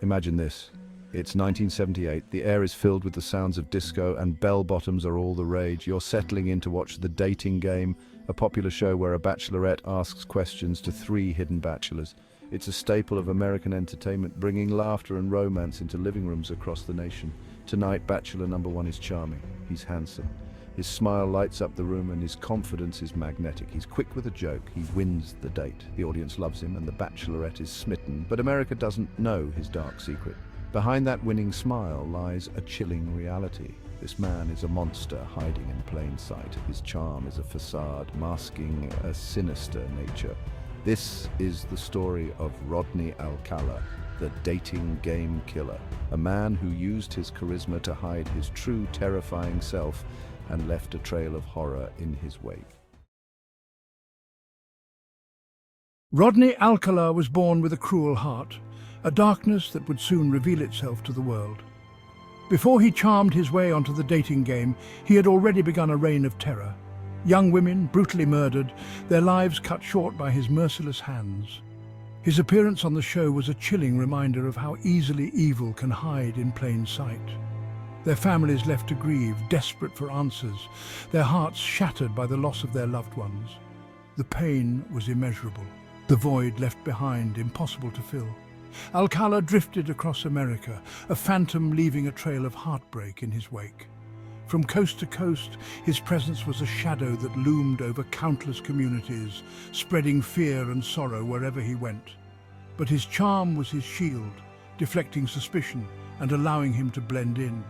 Imagine this. It's 1978, the air is filled with the sounds of disco and bell-bottoms are all the rage. You're settling in to watch The Dating Game, a popular show where a bachelorette asks questions to three hidden bachelors. It's a staple of American entertainment, bringing laughter and romance into living rooms across the nation. Tonight, bachelor number one is charming. He's handsome. His smile lights up the room and his confidence is magnetic. He's quick with a joke. He wins the date. The audience loves him and the bachelorette is smitten, but America doesn't know his dark secret. Behind that winning smile lies a chilling reality. This man is a monster hiding in plain sight. His charm is a facade masking a sinister nature. This is the story of Rodney Alcala, the dating game killer, a man who used his charisma to hide his true terrifying self and left a trail of horror in his wake. Rodney Alcala was born with a cruel heart, a darkness that would soon reveal itself to the world. Before he charmed his way onto the dating game, he had already begun a reign of terror. Young women brutally murdered, their lives cut short by his merciless hands. His appearance on the show was a chilling reminder of how easily evil can hide in plain sight. Their families left to grieve, desperate for answers, their hearts shattered by the loss of their loved ones. The pain was immeasurable, the void left behind impossible to fill. Alcala drifted across America, a phantom leaving a trail of heartbreak in his wake. From coast to coast, his presence was a shadow that loomed over countless communities, spreading fear and sorrow wherever he went. But his charm was his shield, deflecting suspicion and allowing him to blend in.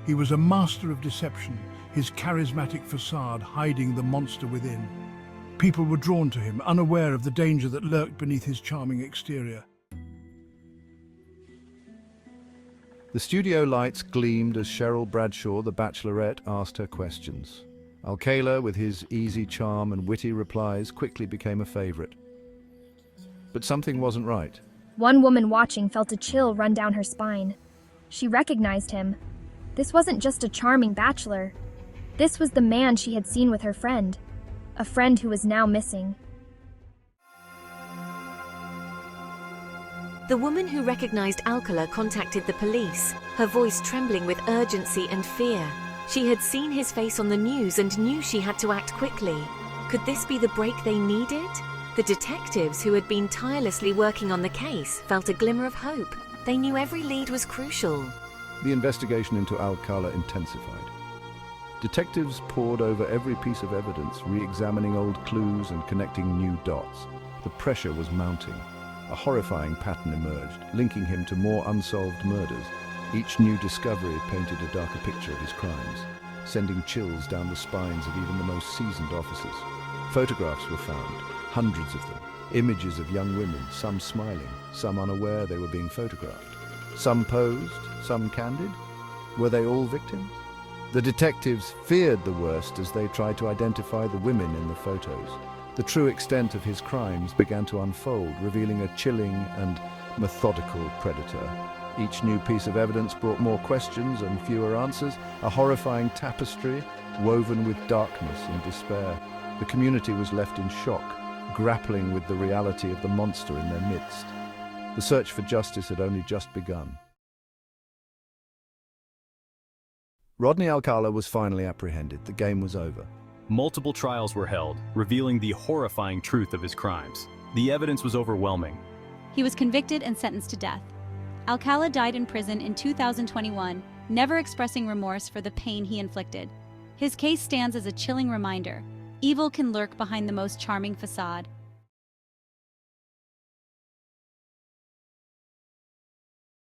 He was a master of deception, his charismatic facade hiding the monster within. People were drawn to him, unaware of the danger that lurked beneath his charming exterior. The studio lights gleamed as Cheryl Bradshaw, the bachelorette, asked her questions. Alcala, with his easy charm and witty replies, quickly became a favorite. But something wasn't right. One woman watching felt a chill run down her spine. She recognized him. This wasn't just a charming bachelor. This was the man she had seen with her friend, a friend who was now missing. The woman who recognized Alcala contacted the police, her voice trembling with urgency and fear. She had seen his face on the news and knew she had to act quickly. Could this be the break they needed? The detectives who had been tirelessly working on the case felt a glimmer of hope. They knew every lead was crucial. The investigation into Alcala intensified. Detectives pored over every piece of evidence, re-examining old clues and connecting new dots. The pressure was mounting. A horrifying pattern emerged, linking him to more unsolved murders. Each new discovery painted a darker picture of his crimes, sending chills down the spines of even the most seasoned officers. Photographs were found, hundreds of them. Images of young women, some smiling, some unaware they were being photographed. Some posed, some candid. Were they all victims? The detectives feared the worst as they tried to identify the women in the photos. The true extent of his crimes began to unfold, revealing a chilling and methodical predator. Each new piece of evidence brought more questions and fewer answers, a horrifying tapestry woven with darkness and despair. The community was left in shock, grappling with the reality of the monster in their midst. The search for justice had only just begun. Rodney Alcala was finally apprehended. The game was over. Multiple trials were held, revealing the horrifying truth of his crimes. The evidence was overwhelming. He was convicted and sentenced to death. Alcala died in prison in 2021, never expressing remorse for the pain he inflicted. His case stands as a chilling reminder. Evil can lurk behind the most charming facade,